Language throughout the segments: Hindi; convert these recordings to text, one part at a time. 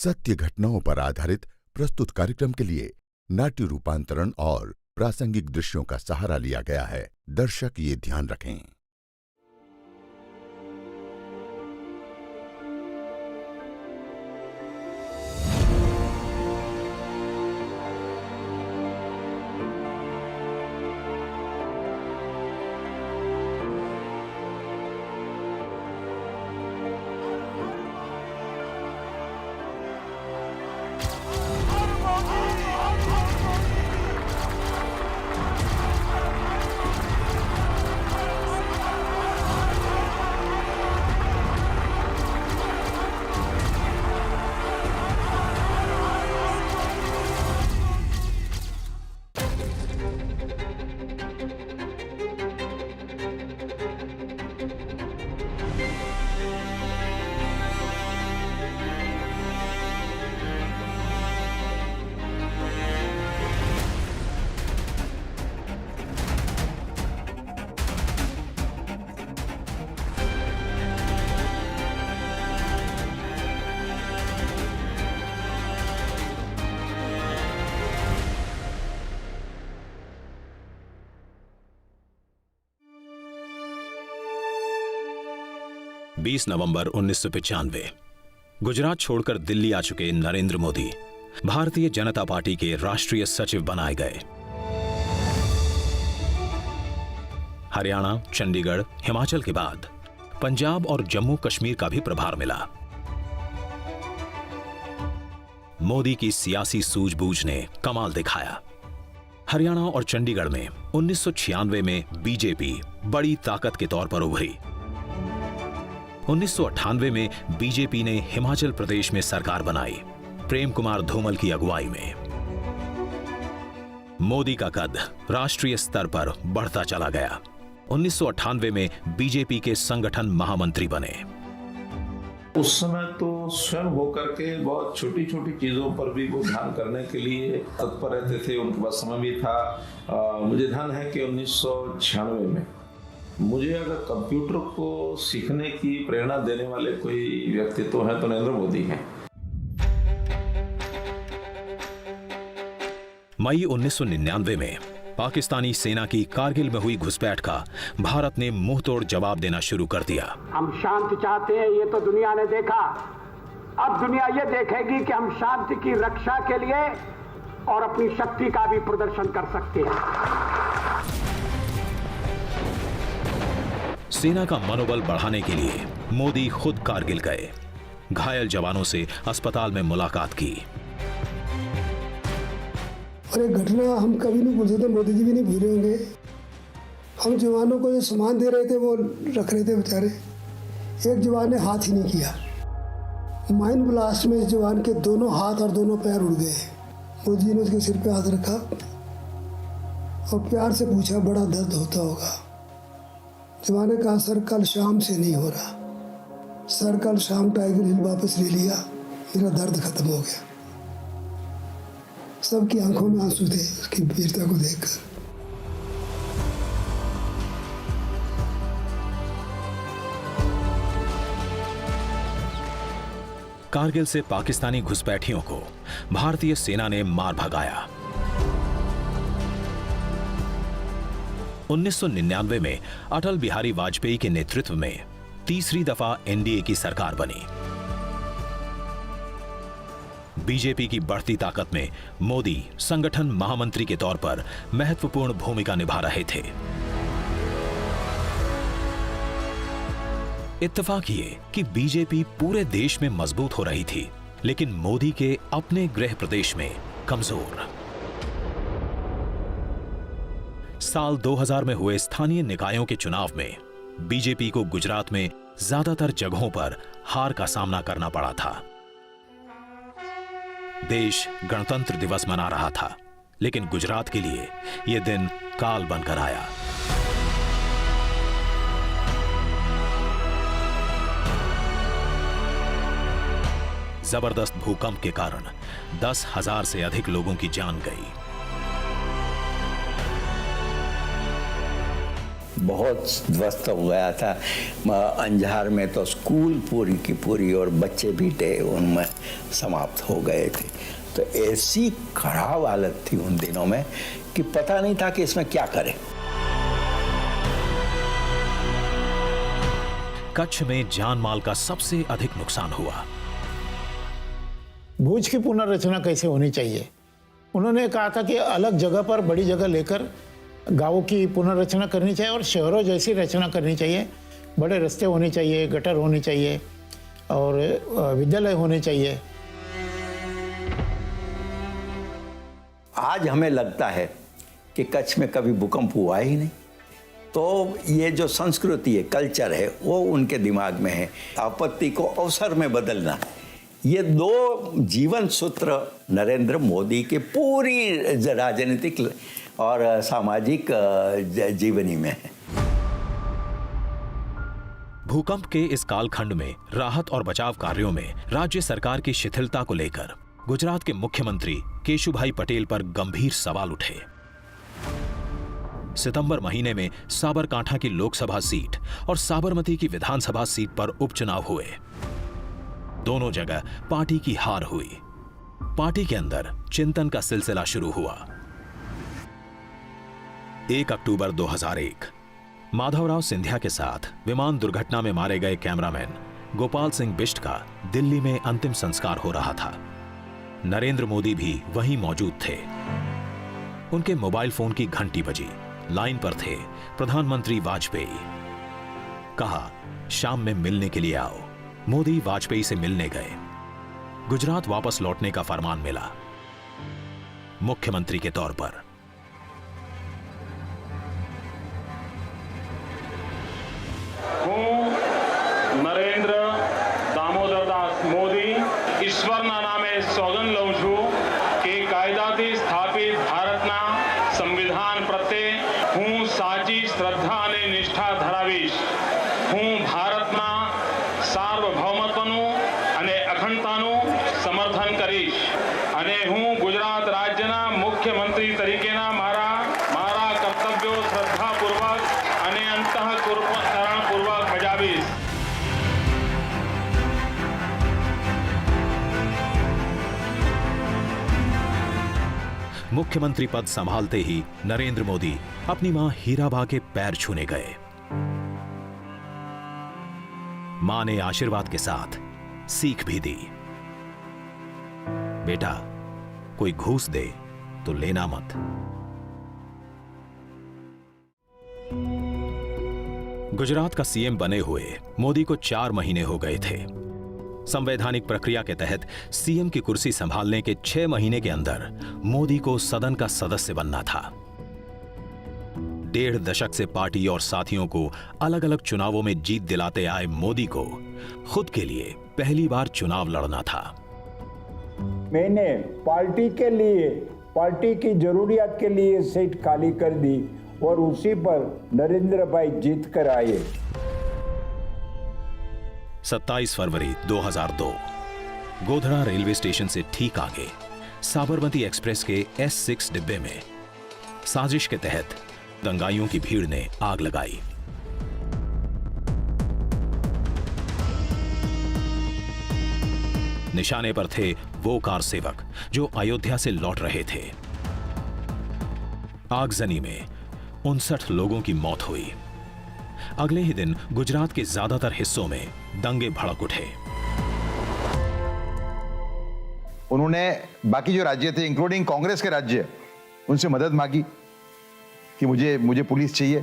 सत्य घटनाओं पर आधारित प्रस्तुत कार्यक्रम के लिए नाट्य रूपांतरण और प्रासंगिक दृश्यों का सहारा लिया गया है। दर्शक ये ध्यान रखें। नवंबर 1995 गुजरात छोड़कर दिल्ली आ चुके नरेंद्र मोदी भारतीय जनता पार्टी के राष्ट्रीय सचिव बनाए गए। हरियाणा, चंडीगढ़, हिमाचल के बाद पंजाब और जम्मू कश्मीर का भी प्रभार मिला। मोदी की सियासी सूझबूझ ने कमाल दिखाया। हरियाणा और चंडीगढ़ में 1996 में बीजेपी बड़ी ताकत के तौर पर उभरी। 1998 में बीजेपी ने हिमाचल प्रदेश में सरकार बनाई, प्रेम कुमार धूमल की अगुवाई में। मोदी का कद राष्ट्रीय स्तर पर बढ़ता चला गया। 1998 में बीजेपी के संगठन महामंत्री बने। उस समय तो स्वयं होकर के बहुत छोटी छोटी चीजों पर भी वो ध्यान करने के लिए तत्पर रहते थे। उनके पास समय भी था। मुझे ध्यान है कि 1996 में मुझे अगर कंप्यूटर को सीखने की प्रेरणा देने वाले कोई व्यक्तित्व हैं तो नरेंद्र मोदी हैं। मई 1999 में पाकिस्तानी सेना की कारगिल में हुई घुसपैठ का भारत ने मुंहतोड़ जवाब देना शुरू कर दिया। हम शांति चाहते हैं, ये तो दुनिया ने देखा। अब दुनिया ये देखेगी कि हम शांति की रक्षा के लिए और अपनी शक्ति का भी प्रदर्शन कर सकते हैं। सेना का मनोबल बढ़ाने के लिए मोदी खुद कारगिल गए, घायल जवानों से अस्पताल में मुलाकात की। और एक घटना हम कभी नहीं भूल सकते, मोदी जी भी नहीं भूले होंगे। हम जवानों को जो सामान दे रहे थे वो रख रहे थे बेचारे, एक जवान ने हाथ ही नहीं किया। माइन ब्लास्ट में इस जवान के दोनों हाथ और दोनों पैर उड़ गए। मोदी जी ने उसके सिर पे हाथ रखा और प्यार से पूछा, बड़ा दर्द होता होगा। जवान ने कहा, सर कल शाम से नहीं हो रहा, सर कल शाम टाइगर हिल वापस ले लिया, मेरा दर्द खत्म हो गया। सबकी आंखों में आंसू थे उसकी वीरता को देखकर। कारगिल से पाकिस्तानी घुसपैठियों को भारतीय सेना ने मार भगाया। 1999 में अटल बिहारी वाजपेयी के नेतृत्व में तीसरी दफा एनडीए की सरकार बनी। बीजेपी की बढ़ती ताकत में मोदी संगठन महामंत्री के तौर पर महत्वपूर्ण भूमिका निभा रहे थे। इत्तेफाक ये कि बीजेपी पूरे देश में मजबूत हो रही थी, लेकिन मोदी के अपने गृह प्रदेश में कमजोर। साल 2000 में हुए स्थानीय निकायों के चुनाव में बीजेपी को गुजरात में ज्यादातर जगहों पर हार का सामना करना पड़ा था। देश गणतंत्र दिवस मना रहा था, लेकिन गुजरात के लिए यह दिन काल बनकर आया। जबरदस्त भूकंप के कारण 10,000 से अधिक लोगों की जान गई। बहुत ध्वस्त हो गया था। अंजार में तो स्कूल पूरी की पूरी और बच्चे भी थे उनमें समाप्त हो गए थे। तो ऐसी खराब हालत थी उन दिनों में कि पता नहीं था कि इसमें क्या करें। कच्छ में जान माल का सबसे अधिक नुकसान हुआ। भुज की पुनर्रचना कैसे होनी चाहिए, उन्होंने कहा था कि अलग जगह पर बड़ी जगह लेकर गांवों की पुनर्रचना करनी चाहिए और शहरों जैसी रचना करनी चाहिए। बड़े रास्ते होने चाहिए, गटर होनी चाहिए और विद्यालय होने चाहिए। आज हमें लगता है कि कच्छ में कभी भूकंप हुआ ही नहीं। तो ये जो संस्कृति है, कल्चर है, वो उनके दिमाग में है। आपत्ति को अवसर में बदलना, ये दो जीवन सूत्र नरेंद्र मोदी के पूरी राजनीतिक और सामाजिक जीवनी में है। भूकंप के इस कालखंड में राहत और बचाव कार्यों में राज्य सरकार की शिथिलता को लेकर गुजरात के मुख्यमंत्री केशुभाई पटेल पर गंभीर सवाल उठे। सितंबर महीने में साबरकांठा की लोकसभा सीट और साबरमती की विधानसभा सीट पर उपचुनाव हुए। दोनों जगह पार्टी की हार हुई। पार्टी के अंदर चिंतन का सिलसिला शुरू हुआ। 1 अक्टूबर 2001 माधवराव सिंधिया के साथ विमान दुर्घटना में मारे गए कैमरामैन गोपाल सिंह बिष्ट का दिल्ली में अंतिम संस्कार हो रहा था। नरेंद्र मोदी भी वहीं मौजूद थे। उनके मोबाइल फोन की घंटी बजी। लाइन पर थे प्रधानमंत्री वाजपेयी। कहा, शाम में मिलने के लिए आओ। मोदी वाजपेयी से मिलने गए। गुजरात वापस लौटने का फरमान मिला मुख्यमंत्री के तौर पर। નરેન્દ્ર દામોદરદાસ મોદી ઈશ્વરના નામે સોગંદ લઉં છું કે કાયદાથી સ્થાપિત ભારતના સંવિધાન પ્રત્યે હું સાચી શ્રદ્ધા અને નિષ્ઠા ધરાવીશ। હું ભારતના સાર્વભૌમત્વનું અને અખંડતાનું સમર્થન કરીશ અને હું ગુજરાત રાજ્યના મુખ્યમંત્રી તરીકેના મારા કર્તવ્યો શ્રદ્ધાપૂર્વક અને અંતઃકરણપૂર્વક બજાવીશ। मुख्यमंत्री पद संभालते ही नरेंद्र मोदी अपनी मां हीराबा के पैर छूने गए। मां ने आशीर्वाद के साथ सीख भी दी, बेटा कोई घूस दे तो लेना मत। गुजरात का सीएम बने हुए मोदी को 4 महीने हो गए थे। संवैधानिक प्रक्रिया के तहत सीएम की कुर्सी संभालने के 6 महीने के अंदर मोदी को सदन का सदस्य बनना था। 1.5 दशक से पार्टी और साथियों को अलग अलग चुनावों में जीत दिलाते आए मोदी को खुद के लिए पहली बार चुनाव लड़ना था। मैंने पार्टी के लिए, पार्टी की जरूरियात के लिए सीट खाली कर दी और उसी पर नरेंद्र भाई जीत कर आए। 27 फरवरी 2002 गोधरा रेलवे स्टेशन से ठीक आगे साबरमती एक्सप्रेस के S6 डिब्बे में साजिश के तहत दंगाइयों की भीड़ ने आग लगाई। निशाने पर थे वो कार सेवक जो अयोध्या से लौट रहे थे। आगजनी में 59 लोगों की मौत हुई। अगले ही दिन गुजरात के ज्यादातर हिस्सों में दंगे भड़क उठे। उन्होंने बाकी जो राज्य थे इंक्लूडिंग कांग्रेस के राज्य, उनसे मदद मांगी कि मुझे पुलिस चाहिए।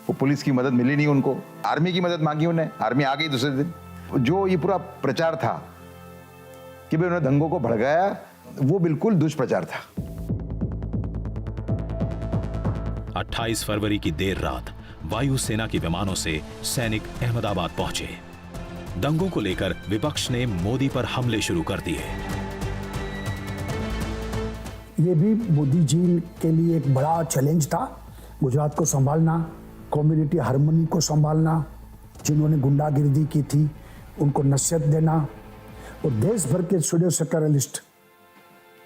वो पुलिस की मदद मिली नहीं उनको। आर्मी की मदद मांगी उन्हें, आर्मी आ गई दूसरे दिन। जो ये पूरा प्रचार था कि भाई उन्होंने दंगों को भड़काया, वो बिल्कुल दुष्प्रचार था। 28 फरवरी की देर रात वायुसेना के विमानों से सैनिक अहमदाबाद पहुंचे। दंगों को लेकर विपक्ष ने मोदी पर हमले शुरू कर दिए। ये भी मोदी जी के लिए एक बड़ा चैलेंज था, गुजरात को संभालना, कम्युनिटी हार्मनी को संभालना, जिन्होंने गुंडागिर्दी की थी उनको नसीहत देना, और देश भर के सूडो सेक्टरलिस्ट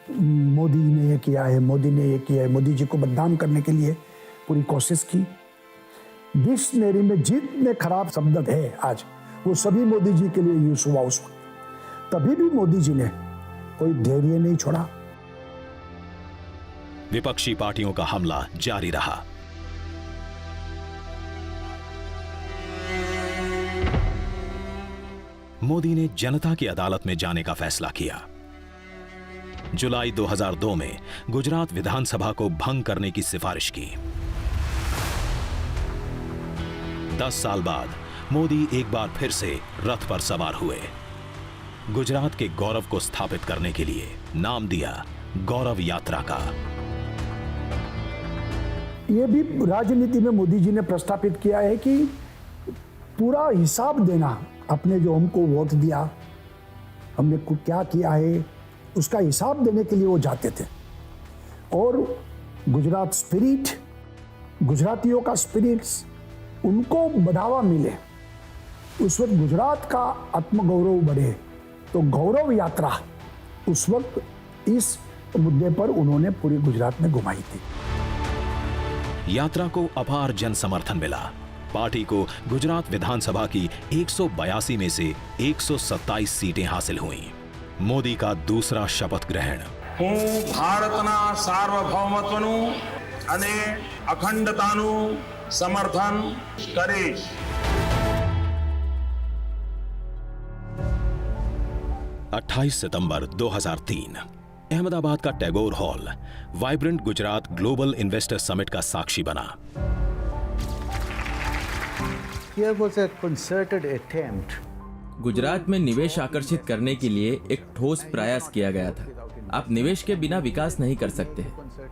मोदी ने ये किया है, मोदी ने ये किया है, मोदी जी को बदनाम करने के लिए पूरी कोशिश की। डिक्शनरी में जितने खराब शब्द है आज, वो सभी मोदी जी के लिए यूज हुआ उस वक्त। तभी भी मोदी जी ने कोई धैर्य नहीं छोड़ा। विपक्षी पार्टियों का हमला जारी रहा। मोदी ने जनता की अदालत में जाने का फैसला किया। जुलाई 2002 में गुजरात विधानसभा को भंग करने की सिफारिश की। 10 साल बाद मोदी एक बार फिर से रथ पर सवार हुए। गुजरात के गौरव को स्थापित करने के लिए नाम दिया गौरव यात्रा का। ये भी राजनीति में मोदी जी ने प्रस्तापित किया है कि पूरा हिसाब देना, अपने जो हमको वोट दिया, हमने क्या किया है, उसका हिसाब देने के लिए वो जाते थे। और गुजरात स्पिरिट, गुजरातियों का स्पिरिट्स, उनको बढ़ावा मिले, उस वक्त गुजरात का आत्मगौरव बढ़े, तो गौरव यात्रा उस वक्त इस मुद्दे पर उन्होंने पूरी गुजरात में घुमाई थी। यात्रा को अपार जन समर्थन मिला। पार्टी को गुजरात विधानसभा की 182 में से 127 सीटें हासिल हुईं। मोदी का दूसरा शपथ ग्रहण। હું ભારતના સાર્વભૌમત્વનું અને અખંડતાનું સમર્થન કરીશ। 28 सितंबर 2003 अहमदाबाद का Tagore hall vibrant Gujarat global investor summit का साक्षी बना। Here was a concerted attempt. Gujarat में निवेश आकर्षित करने के लिए एक ठोस प्रयास किया गया था। आप निवेश के बिना विकास नहीं कर सकते,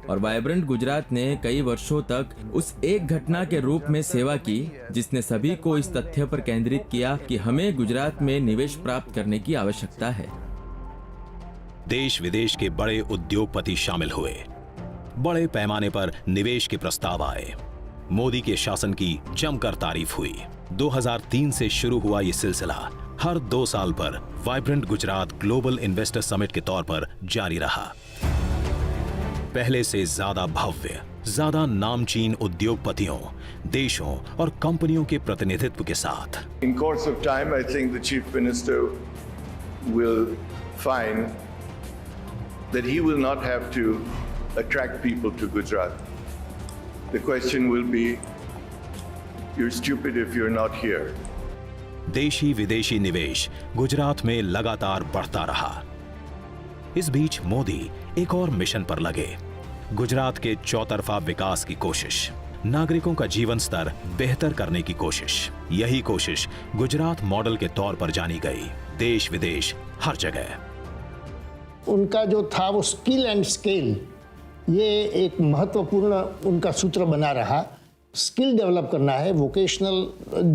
और वाइब्रेंट गुजरात ने कई वर्षों तक उस एक घटना के रूप में सेवा की जिसने सभी को इस तथ्य पर केंद्रित किया कि हमें गुजरात में निवेश प्राप्त करने की आवश्यकता है। देश विदेश के बड़े उद्योगपति शामिल हुए। बड़े पैमाने पर निवेश के प्रस्ताव आए। मोदी के शासन की जमकर तारीफ हुई। 2003 से शुरू हुआ ये सिलसिला हर 2 साल पर vibrant Gujarat global investor summit के तौर पर जारी रहा। पहले से ज्यादा भव्य, ज्यादा नामचीन उद्योगपतियों, देशों और कंपनियों के प्रतिनिधित्व के साथ। In course of time, I think the Chief Minister will find that he will not have to attract people to Gujarat. The question will be, you're stupid if you're not here. देशी विदेशी निवेश गुजरात में लगातार बढ़ता रहा। इस बीच मोदी एक और मिशन पर लगे। गुजरात के चौतरफा विकास की कोशिश, नागरिकों का जीवन स्तर बेहतर करने की कोशिश। यही कोशिश गुजरात मॉडल के तौर पर जानी गई। देश विदेश हर जगह उनका जो था वो स्किल एंड स्केल, ये एक महत्वपूर्ण उनका सूत्र बना रहा। स्किल डेवलप करना है, वोकेशनल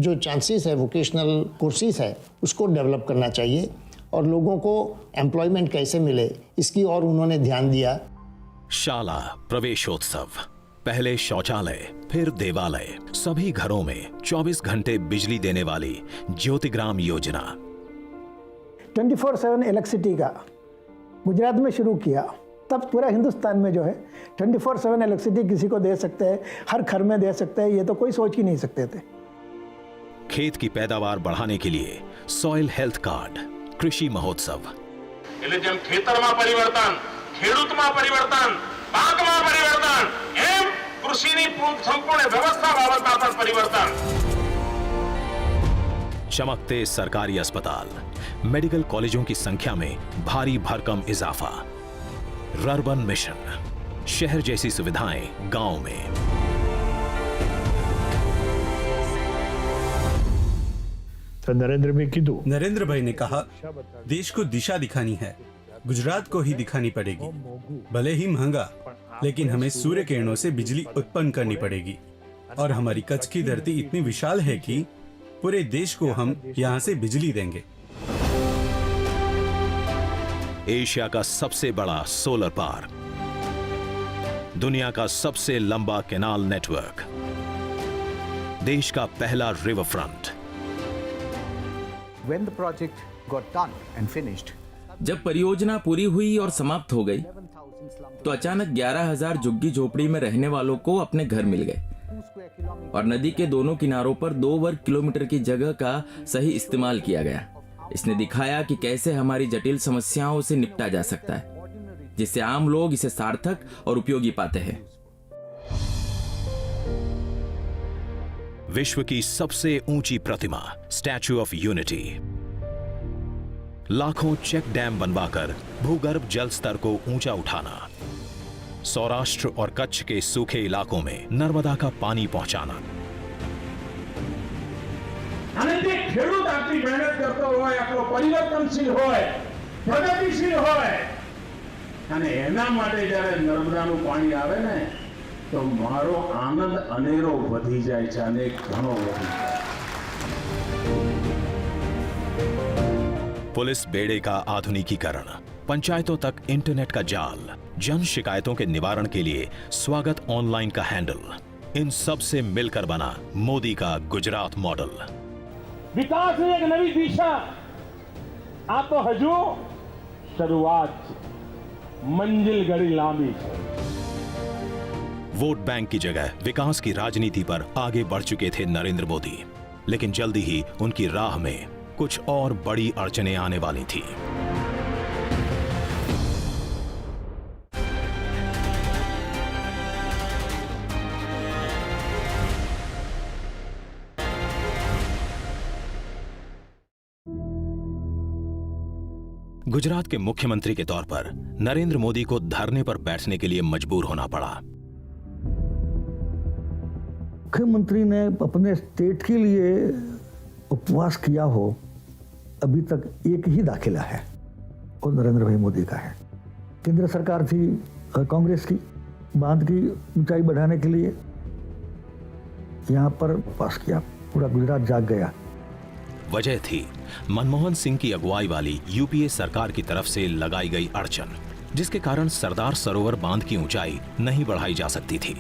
जो चांसेस है, वोकेशनल कोर्सेज है, उसको डेवलप करना चाहिए, और लोगों को एम्प्लॉयमेंट कैसे मिले इसकी और उन्होंने ध्यान दिया। शाला प्रवेशोत्सव, पहले शौचालय फिर देवालय, सभी घरों में 24 घंटे बिजली देने वाली ज्योतिग्राम योजना। 24/7 इलेक्ट्रिसिटी का गुजरात में शुरू किया, तब पूरा हिंदुस्तान में जो है 24/7 इलेक्ट्रिसिटी किसी को दे सकते हैं, हर घर में दे सकते हैं, ये तो कोई सोच ही नहीं सकते थे। खेत की पैदावार बढ़ाने के लिए सॉइल हेल्थ कार्ड, कृषि महोत्सव। એટલે જેમ ખેતરમાં પરિવર્તન, ખેડૂતમાં પરિવર્તન, પાકમાં પરિવર્તન, એમ કૃષિની સંપૂર્ણ વ્યવસ્થા બાબતમાં પણ પરિવર્તન। चमकते सरकारी अस्पताल, मेडिकल कॉलेजों की संख्या में भारी भरकम इजाफा। रर्बन मिशन, शहर जैसी सुविधाएं गांव में। तो नरेंद्र भाई ने कहा, देश को दिशा दिखानी है, गुजरात को ही दिखानी पड़ेगी। भले ही महंगा, लेकिन हमें सूर्य किरणों से बिजली उत्पन्न करनी पड़ेगी, और हमारी कच्छ की धरती इतनी विशाल है कि पूरे देश को हम यहाँ से बिजली देंगे। एशिया का सबसे बड़ा सोलर पार्क, दुनिया का सबसे लंबा कैनाल नेटवर्क, देश का पहला river front. When the project got done and finished, जब परियोजना पूरी हुई और समाप्त हो गई, तो अचानक 11,000 झुग्गी झोपड़ी में रहने वालों को अपने घर मिल गए। और नदी के दोनों किनारों पर 2 वर्ग किलोमीटर की जगह का सही इस्तेमाल किया गया। इसने दिखाया कि कैसे हमारी जटिल समस्याओं से निपटा जा सकता है, जिससे आम लोग इसे सार्थक और उपयोगी पाते हैं। विश्व की सबसे ऊंची प्रतिमा स्टैच्यू ऑफ यूनिटी, लाखों चेक डैम बनवाकर भूगर्भ जल स्तर को ऊंचा उठाना, सौराष्ट्र और कच्छ के सूखे इलाकों में नर्मदा का पानी पहुंचाना। ખેડૂત આટલી મહેનત કરતો હોય, આટલો પરિવર્તનશીલ હોય, પ્રગતિશીલ હોય, અને એના માટે જ્યારે નર્મદાનું પાણી આવે ને તો મારો આનંદ અનેરો વધી જાય છે, અનેક ઘણો વધી જાય। पुलिस बेड़े का आधुनिकीकरण, पंचायतों तक इंटरनेट का जाल, जन शिकायतों के निवारण के लिए स्वागत ऑनलाइन का हैंडल, इन सब से मिलकर बना मोदी का गुजरात मॉडल। विकास की एक नई दिशा आ तो हजू शुरुआत, मंजिल घड़ी लांबी। वोट बैंक की जगह विकास की राजनीति पर आगे बढ़ चुके थे नरेंद्र मोदी, लेकिन जल्दी ही उनकी राह में कुछ और बड़ी अड़चनें आने वाली थी। गुजरात के मुख्यमंत्री के तौर पर नरेंद्र मोदी को धरने पर बैठने के लिए मजबूर होना पड़ा। मुख्यमंत्री ने अपने स्टेट के लिए उपवास किया हो, अभी तक एक ही दाखिला है, और नरेंद्र भाई मोदी का है। केंद्र सरकार थी कांग्रेस की, बांध की ऊंचाई बढ़ाने के लिए यहां पर उपवास किया, पूरा गुजरात जाग गया। वजह थी मनमोहन सिंह की अगुवाई वाली यूपीए सरकार की तरफ से लगाई गई अड़चन, जिसके कारण सरदार सरोवर बांध की ऊंचाई नहीं बढ़ाई जा सकती थी।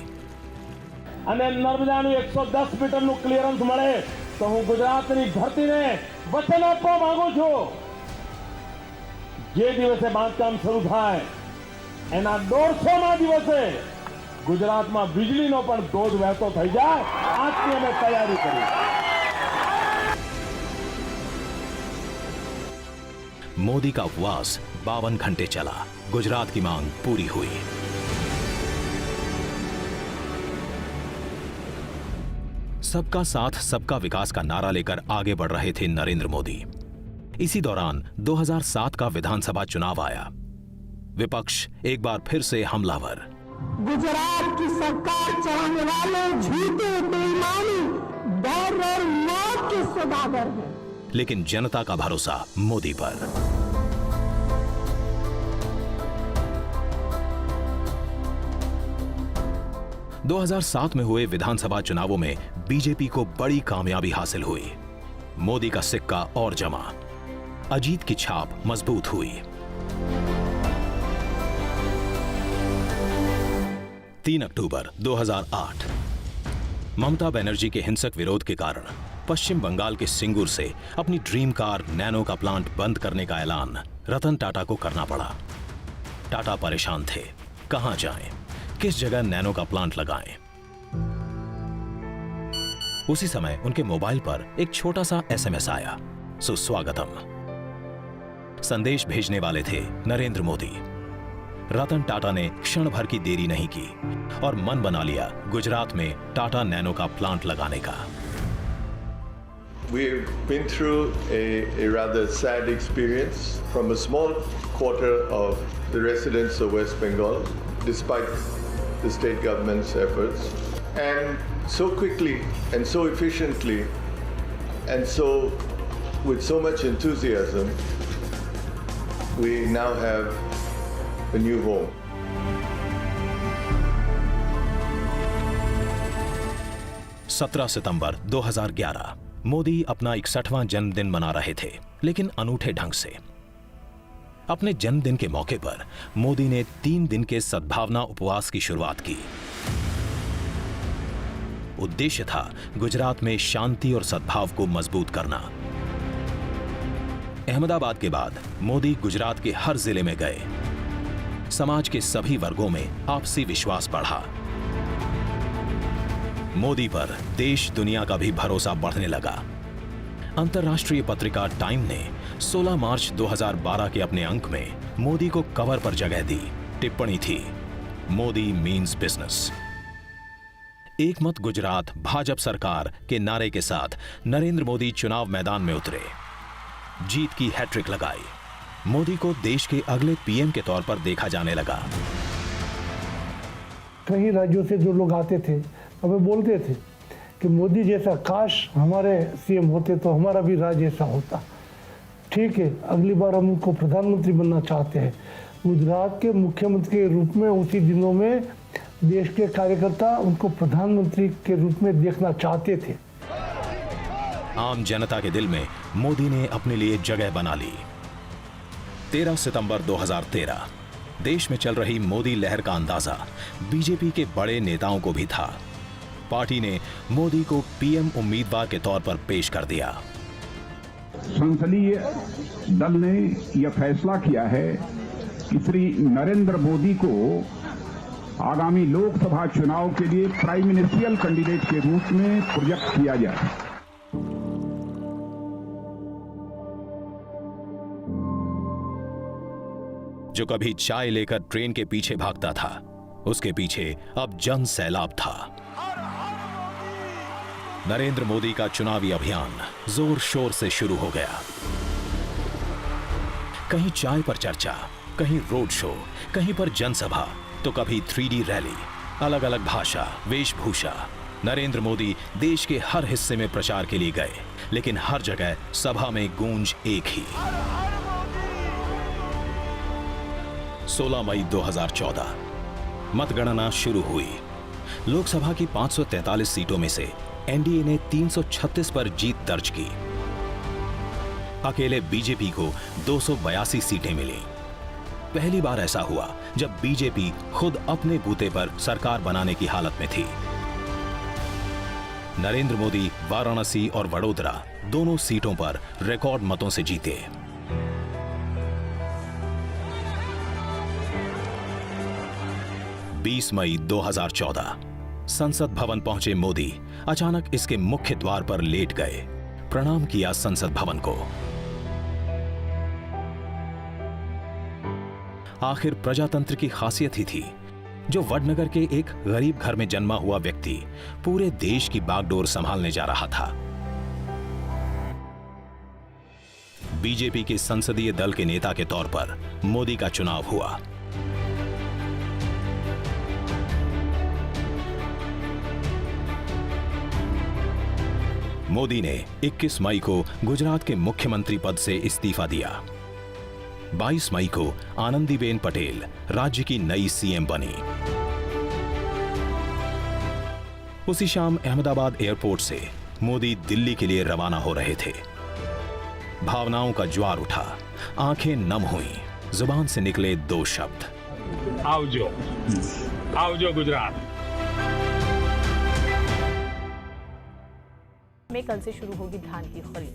અને નર્મદાનું 110 મીટરનું ક્લિયરન્સ મળે તો હું ગુજરાતની ધરતીને વચન આપવા માંગુ છું, જે દિવસે બાંધકામ શરૂ થાય એના 150મા દિવસે ગુજરાતમાં વીજળીનો પણ ધોધ વહેતો થઈ જાય, આજથી અમે તૈયારી કરી। मोदी का उपवास 52 घंटे चला, गुजरात की मांग पूरी हुई। सबका साथ सबका विकास का नारा लेकर आगे बढ़ रहे थे नरेंद्र मोदी। इसी दौरान 2007 का विधानसभा चुनाव आया। विपक्ष एक बार फिर से हमलावर। गुजरात की सरकार चलाने वाले झूठे, बेईमानी, डर और मौत के सौदागर हैं। लेकिन जनता का भरोसा मोदी पर। – 2007 में हुए विधानसभा चुनावों में बीजेपी को बड़ी कामयाबी हासिल हुई। मोदी का सिक्का और जमा, अजीत की छाप मजबूत हुई। 3 अक्टूबर 2008 ममता बनर्जी के हिंसक विरोध के कारण पश्चिम बंगाल के सिंगूर से अपनी ड्रीम कार नैनो का प्लांट बंद करने का ऐलान रतन टाटा को करना पड़ा। टाटा परेशान थे, कहां जाएं, किस जगह नैनो का प्लांट लगाएं। उसी समय उनके मोबाइल पर एक छोटा सा एसएमएस आया, सुस्वागतम। संदेश भेजने वाले थे नरेंद्र मोदी। रतन टाटा ने क्षण भर की देरी नहीं की और मन बना लिया गुजरात में टाटा नैनो का प्लांट लगाने का। We've been through a rather sad experience from a small quarter of the residents of West Bengal, despite the state government's efforts, and so quickly and so efficiently and so with so much enthusiasm, we now have a new home. –17 सितंबर 2011 मोदी अपना 61वां जन्मदिन मना रहे थे, लेकिन अनूठे ढंग से। अपने जन्मदिन के मौके पर मोदी ने 3 दिन के सद्भावना उपवास की शुरुआत की। उद्देश्य था गुजरात में शांति और सद्भाव को मजबूत करना। अहमदाबाद के बाद मोदी गुजरात के हर जिले में गए। समाज के सभी वर्गों में आपसी विश्वास बढ़ा। मोदी पर देश दुनिया का भी भरोसा बढ़ने लगा। अंतर्राष्ट्रीय पत्रिका टाइम ने 16 मार्च 2012 के अपने अंक में मोदी को कवर पर जगह दी। टिप्पणी थी, मोदी मीन्स बिजनेस। एक मत गुजरात भाजपा सरकार के नारे के साथ नरेंद्र मोदी चुनाव मैदान में उतरे, जीत की हैट्रिक लगाई। मोदी को देश के अगले पीएम के तौर पर देखा जाने लगा। कई राज्यों से जो लोग आते थे हमें बोलते थे कि मोदी जैसा काश हमारे सीएम होते तो हमारा भी राज्य ऐसा होता। ठीक है, अगली बार हम उनको प्रधानमंत्री बनना चाहते हैं। गुजरात के मुख्यमंत्री के रूप में उसी दिनों में देश के कार्यकर्ता उनको प्रधानमंत्री के रूप में देखना चाहते थे। आम जनता के दिल में मोदी ने अपने लिए जगह बना ली। 13 सितंबर 2013 देश में चल रही मोदी लहर का अंदाजा बीजेपी के बड़े नेताओं को भी था। पार्टी ने मोदी को पीएम उम्मीदवार के तौर पर पेश कर दिया। संसदीय दल ने यह फैसला किया है कि श्री नरेंद्र मोदी को आगामी लोकसभा चुनाव के लिए प्राइम मिनिस्ट्रियल कैंडिडेट के रूप में प्रोजेक्ट किया जाए। जो कभी चाय लेकर ट्रेन के पीछे भागता था, उसके पीछे अब जन सैलाब था। नरेंद्र मोदी का चुनावी अभियान जोर शोर से शुरू हो गया। कहीं चाय पर चर्चा, कहीं रोड शो, कहीं पर जनसभा, तो कभी 3D रैली, अलग अलग भाषा, वेशभूषा। नरेंद्र मोदी देश के हर हिस्से में प्रचार के लिए गए, लेकिन हर जगह सभा में गूंज एक ही। 16 मई 2014 मतगणना शुरू हुई। लोकसभा की 543 सीटों में से एनडीए ने 336 पर जीत दर्ज की। अकेले बीजेपी को 282 सीटें मिली। पहली बार ऐसा हुआ जब बीजेपी खुद अपने बूते पर सरकार बनाने की हालत में थी। नरेंद्र मोदी वाराणसी और वडोदरा दोनों सीटों पर रिकॉर्ड मतों से जीते। बीस मई 2014 संसद भवन पहुंचे मोदी अचानक इसके मुख्य द्वार पर लेट गए। प्रणाम किया संसद भवन को। आखिर प्रजातंत्र की खासियत ही थी। जो वडनगर के एक गरीब घर में जन्मा हुआ व्यक्ति पूरे देश की बागडोर संभालने जा रहा था। बीजेपी के संसदीय दल के नेता के तौर पर मोदी का चुनाव हुआ। मोदी ने 21 मई को गुजरात के मुख्यमंत्री पद से इस्तीफा दिया। 22 मई को आनंदीबेन पटेल राज्य की नई सीएम बनी। उसी शाम अहमदाबाद एयरपोर्ट से मोदी दिल्ली के लिए रवाना हो रहे थे। भावनाओं का ज्वार उठा, आंखें नम हुईं, जुबान से निकले दो शब्द, आवजो, आवजो गुजरात। में कल से शुरू होगी धान की खरीद।